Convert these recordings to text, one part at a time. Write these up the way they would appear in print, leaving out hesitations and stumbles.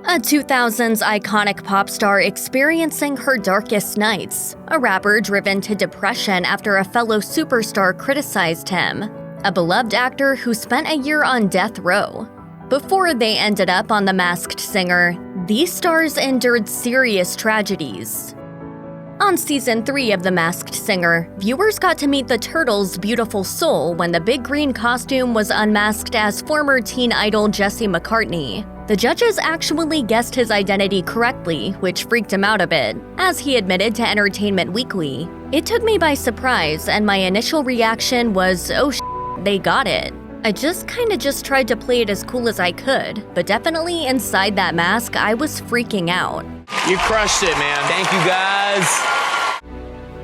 A 2000s iconic pop star experiencing her darkest nights. A rapper driven to depression after a fellow superstar criticized him. A beloved actor who spent a year on death row. Before they ended up on The Masked Singer, these stars endured serious tragedies. On Season 3 of The Masked Singer, viewers got to meet the Turtles' beautiful soul when the big green costume was unmasked as former teen idol Jesse McCartney. The judges actually guessed his identity correctly, which freaked him out a bit, as he admitted to Entertainment Weekly. "It took me by surprise, and my initial reaction was, oh they got it. I just tried to play it as cool as I could, but definitely inside that mask, I was freaking out." You crushed it, man. Thank you, guys.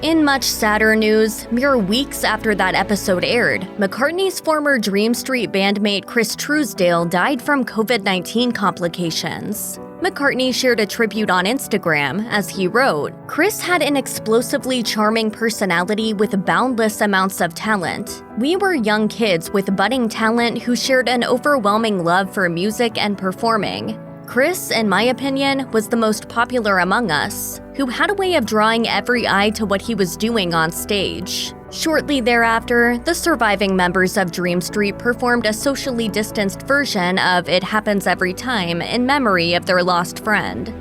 In much sadder news, mere weeks after that episode aired, McCartney's former Dream Street bandmate Chris Truesdale died from COVID-19 complications. McCartney shared a tribute on Instagram as he wrote, "Chris had an explosively charming personality with boundless amounts of talent. We were young kids with budding talent who shared an overwhelming love for music and performing. Chris, in my opinion, was the most popular among us, who had a way of drawing every eye to what he was doing on stage." Shortly thereafter, the surviving members of Dream Street performed a socially distanced version of It Happens Every Time in memory of their lost friend.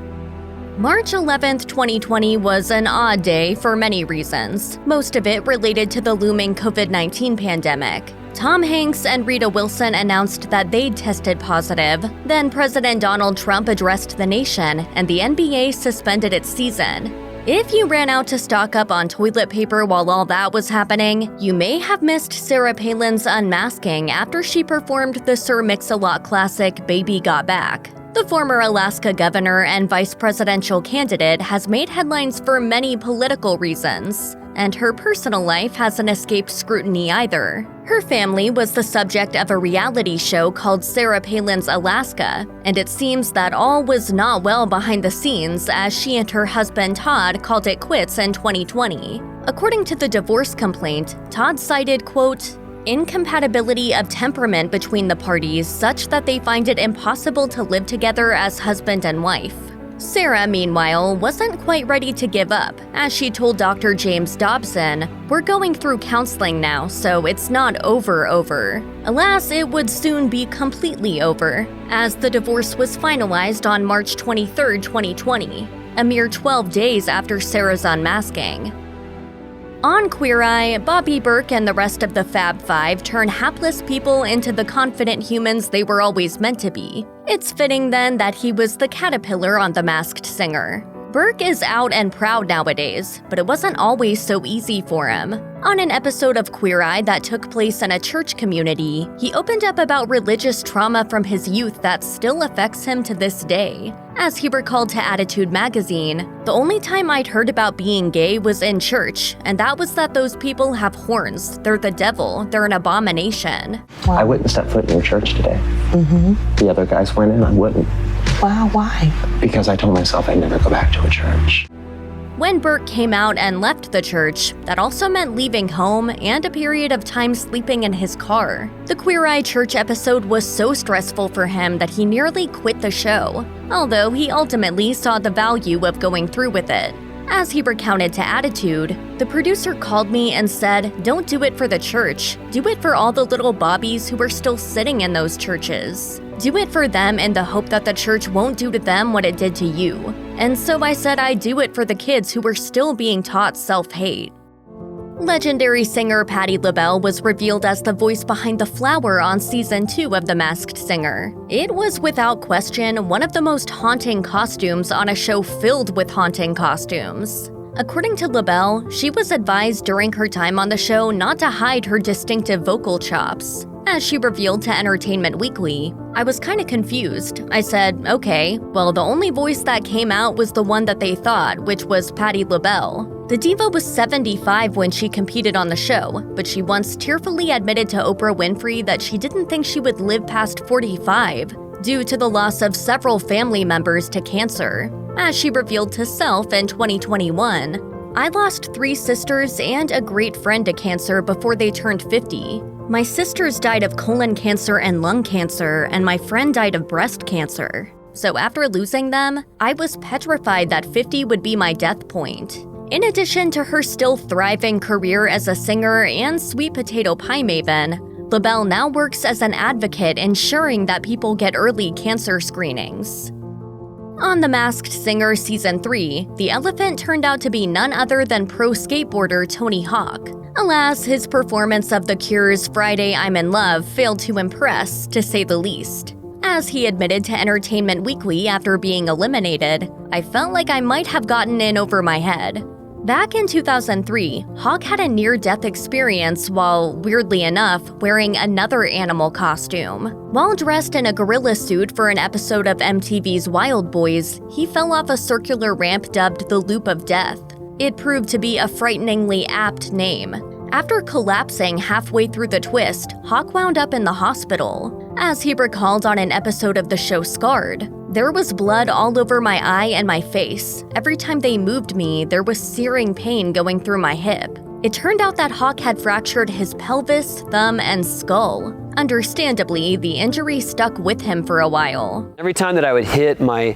March 11, 2020 was an odd day for many reasons, most of it related to the looming COVID-19 pandemic. Tom Hanks and Rita Wilson announced that they'd tested positive. Then President Donald Trump addressed the nation, and the NBA suspended its season. If you ran out to stock up on toilet paper while all that was happening, you may have missed Sarah Palin's unmasking after she performed the Sir Mix-a-Lot classic Baby Got Back. The former Alaska governor and vice presidential candidate has made headlines for many political reasons, and her personal life hasn't escaped scrutiny either. Her family was the subject of a reality show called Sarah Palin's Alaska, and it seems that all was not well behind the scenes as she and her husband Todd called it quits in 2020. According to the divorce complaint, Todd cited, quote, "incompatibility of temperament between the parties such that they find it impossible to live together as husband and wife." Sarah, meanwhile, wasn't quite ready to give up, as she told Dr. James Dobson, "We're going through counseling now, so it's not over. Alas, it would soon be completely over, as the divorce was finalized on March 23, 2020, a mere 12 days after Sarah's unmasking. On Queer Eye, Bobby Berk and the rest of the Fab Five turn hapless people into the confident humans they were always meant to be. It's fitting then that he was the caterpillar on The Masked Singer. Berk is out and proud nowadays, but it wasn't always so easy for him. On an episode of Queer Eye that took place in a church community, he opened up about religious trauma from his youth that still affects him to this day. As he recalled to Attitude magazine, "The only time I'd heard about being gay was in church, and that was that those people have horns. They're the devil. They're an abomination." Wow. I wouldn't step foot in your church today. The other guys went in, I wouldn't. Wow, why? Because I told myself I'd never go back to a church. When Berk came out and left the church, that also meant leaving home and a period of time sleeping in his car. The Queer Eye church episode was so stressful for him that he nearly quit the show, although he ultimately saw the value of going through with it. As he recounted to Attitude, "The producer called me and said, 'Don't do it for the church. Do it for all the little bobbies who are still sitting in those churches. Do it for them in the hope that the church won't do to them what it did to you.' And so I said I'd do it for the kids who were still being taught self-hate." Legendary singer Patti LaBelle was revealed as the voice behind the flower on Season 2 of The Masked Singer. It was without question one of the most haunting costumes on a show filled with haunting costumes. According to LaBelle, she was advised during her time on the show not to hide her distinctive vocal chops. As she revealed to Entertainment Weekly, "I was kinda confused. I said, okay, well the only voice that came out was the one that they thought, which was Patti LaBelle." The diva was 75 when she competed on the show, but she once tearfully admitted to Oprah Winfrey that she didn't think she would live past 45, due to the loss of several family members to cancer. As she revealed to Self in 2021, "I lost 3 sisters and a great friend to cancer before they turned 50. My sisters died of colon cancer and lung cancer, and my friend died of breast cancer." So after losing them, I was petrified that 50 would be my death point. In addition to her still thriving career as a singer and sweet potato pie maven, LaBelle now works as an advocate ensuring that people get early cancer screenings. On The Masked Singer Season 3, the elephant turned out to be none other than pro skateboarder Tony Hawk. Alas, his performance of The Cure's Friday I'm in Love failed to impress, to say the least. As he admitted to Entertainment Weekly after being eliminated, "I felt like I might have gotten in over my head." Back in 2003, Hawk had a near-death experience while, weirdly enough, wearing another animal costume. While dressed in a gorilla suit for an episode of MTV's Wild Boys, he fell off a circular ramp dubbed the Loop of Death. It proved to be a frighteningly apt name. After collapsing halfway through the twist, Hawk wound up in the hospital. As he recalled on an episode of the show Scarred, "There was blood all over my eye and my face. Every time they moved me, there was searing pain going through my hip." It turned out that Hawk had fractured his pelvis, thumb, and skull. Understandably, the injury stuck with him for a while. Every time that I would hit my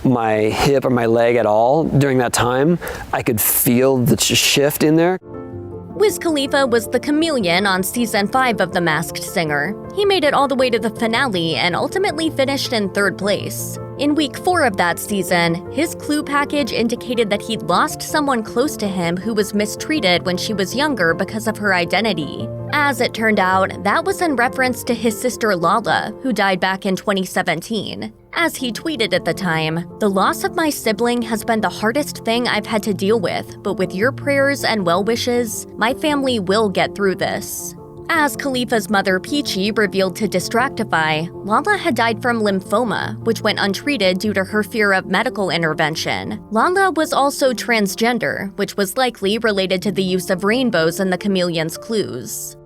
hip or my leg at all during that time, I could feel the shift in there. Wiz Khalifa was the chameleon on Season 5 of The Masked Singer. He made it all the way to the finale and ultimately finished in 3rd place. In week 4 of that season, his clue package indicated that he'd lost someone close to him who was mistreated when she was younger because of her identity. As it turned out, that was in reference to his sister Lala, who died back in 2017. As he tweeted at the time, "The loss of my sibling has been the hardest thing I've had to deal with, but with your prayers and well wishes, my family will get through this." As Khalifa's mother Peachy revealed to Distractify, Lala had died from lymphoma, which went untreated due to her fear of medical intervention. Lala was also transgender, which was likely related to the use of rainbows in the chameleon's clues.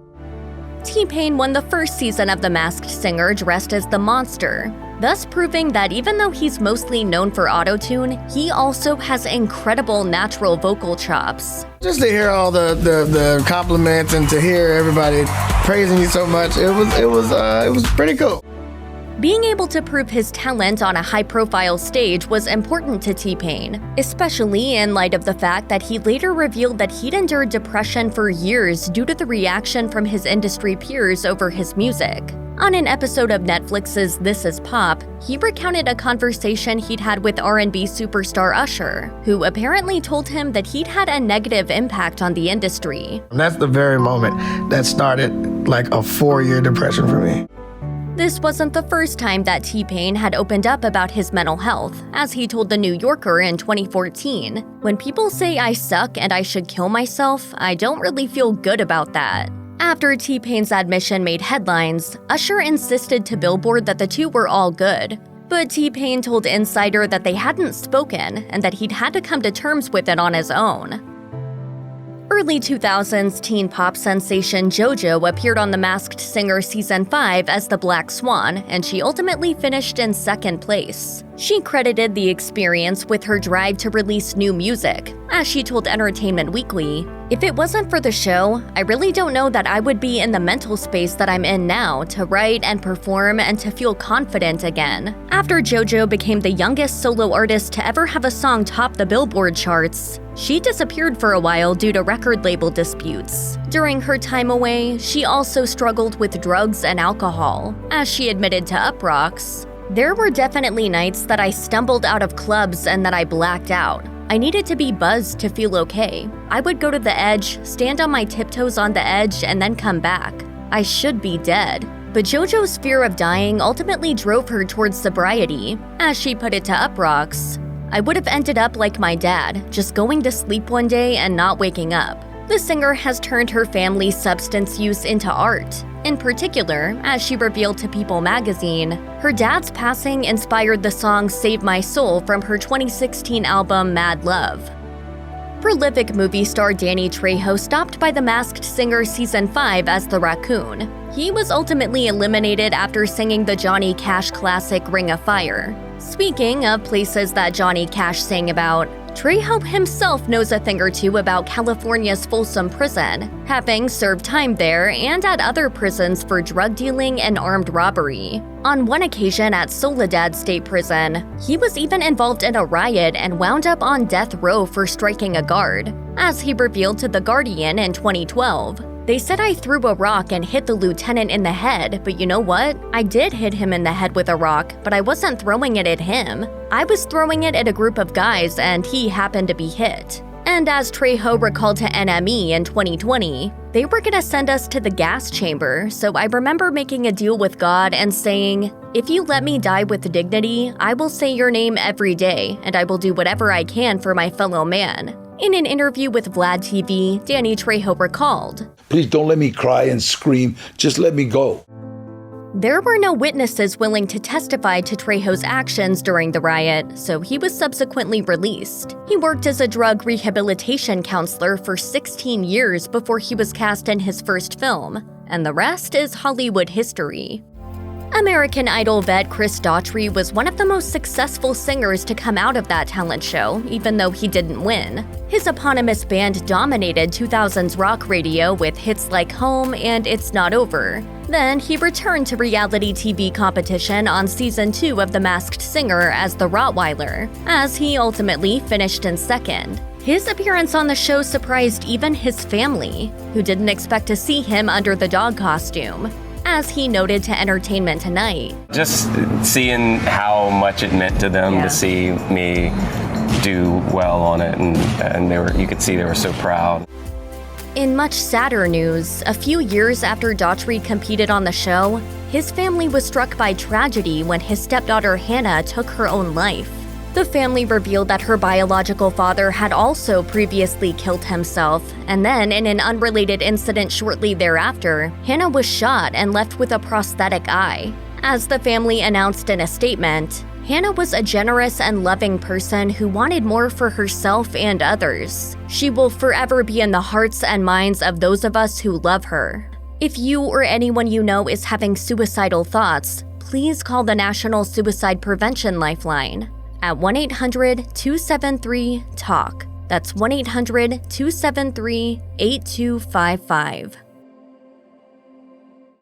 T-Pain won the first season of The Masked Singer dressed as the Monster, thus proving that even though he's mostly known for autotune, he also has incredible natural vocal chops. Just to hear all the compliments and to hear everybody praising you so much, it was pretty cool. Being able to prove his talent on a high-profile stage was important to T-Pain, especially in light of the fact that he later revealed that he'd endured depression for years due to the reaction from his industry peers over his music. On an episode of Netflix's This Is Pop, he recounted a conversation he'd had with R&B superstar Usher, who apparently told him that he'd had a negative impact on the industry. And that's the very moment that started like a 4-year depression for me. This wasn't the first time that T-Pain had opened up about his mental health, as he told The New Yorker in 2014, "When people say I suck and I should kill myself, I don't really feel good about that." After T-Pain's admission made headlines, Usher insisted to Billboard that the two were all good. But T-Pain told Insider that they hadn't spoken and that he'd had to come to terms with it on his own. Early 2000s teen pop sensation JoJo appeared on The Masked Singer Season 5 as the Black Swan, and she ultimately finished in 2nd place. She credited the experience with her drive to release new music. As she told Entertainment Weekly, "If it wasn't for the show, I really don't know that I would be in the mental space that I'm in now to write and perform and to feel confident again." After JoJo became the youngest solo artist to ever have a song top the Billboard charts, she disappeared for a while due to record label disputes. During her time away, she also struggled with drugs and alcohol. As she admitted to Uproxx, "There were definitely nights that I stumbled out of clubs and that I blacked out. I needed to be buzzed to feel okay. I would go to the edge, stand on my tiptoes on the edge, and then come back. I should be dead." But JoJo's fear of dying ultimately drove her towards sobriety. As she put it to Uproxx, "I would have ended up like my dad, just going to sleep one day and not waking up." The singer has turned her family's substance use into art. In particular, as she revealed to People magazine, her dad's passing inspired the song Save My Soul from her 2016 album Mad Love. Prolific movie star Danny Trejo stopped by The Masked Singer Season 5 as the raccoon. He was ultimately eliminated after singing the Johnny Cash classic Ring of Fire. Speaking of places that Johnny Cash sang about, Trejo himself knows a thing or two about California's Folsom Prison, having served time there and at other prisons for drug dealing and armed robbery. On one occasion at Soledad State Prison, he was even involved in a riot and wound up on death row for striking a guard, as he revealed to The Guardian in 2012. They said I threw a rock and hit the lieutenant in the head, but you know what? I did hit him in the head with a rock, but I wasn't throwing it at him. I was throwing it at a group of guys and he happened to be hit. And as Trejo recalled to NME in 2020, they were gonna send us to the gas chamber, so I remember making a deal with God and saying, if you let me die with dignity, I will say your name every day, and I will do whatever I can for my fellow man. In an interview with Vlad TV, Danny Trejo recalled, "Please don't let me cry and scream, just let me go." There were no witnesses willing to testify to Trejo's actions during the riot, so he was subsequently released. He worked as a drug rehabilitation counselor for 16 years before he was cast in his first film, and the rest is Hollywood history. American Idol vet Daughtry was one of the most successful singers to come out of that talent show, even though he didn't win. His eponymous band dominated 2000s rock radio with hits like Home and It's Not Over. Then he returned to reality TV competition on season 2 of The Masked Singer as the Rottweiler, as he ultimately finished in second. His appearance on the show surprised even his family, who didn't expect to see him under the dog costume. As he noted to Entertainment Tonight, just seeing how much it meant to them to see me do well on it, and you could see they were so proud. In much sadder news, a few years after Daughtry competed on the show, his family was struck by tragedy when his stepdaughter Hannah took her own life. The family revealed that her biological father had also previously killed himself, and then in an unrelated incident shortly thereafter, Hannah was shot and left with a prosthetic eye. As the family announced in a statement, Hannah was a generous and loving person who wanted more for herself and others. She will forever be in the hearts and minds of those of us who love her. If you or anyone you know is having suicidal thoughts, please call the National Suicide Prevention Lifeline at 1-800-273-TALK. That's 1-800-273-8255.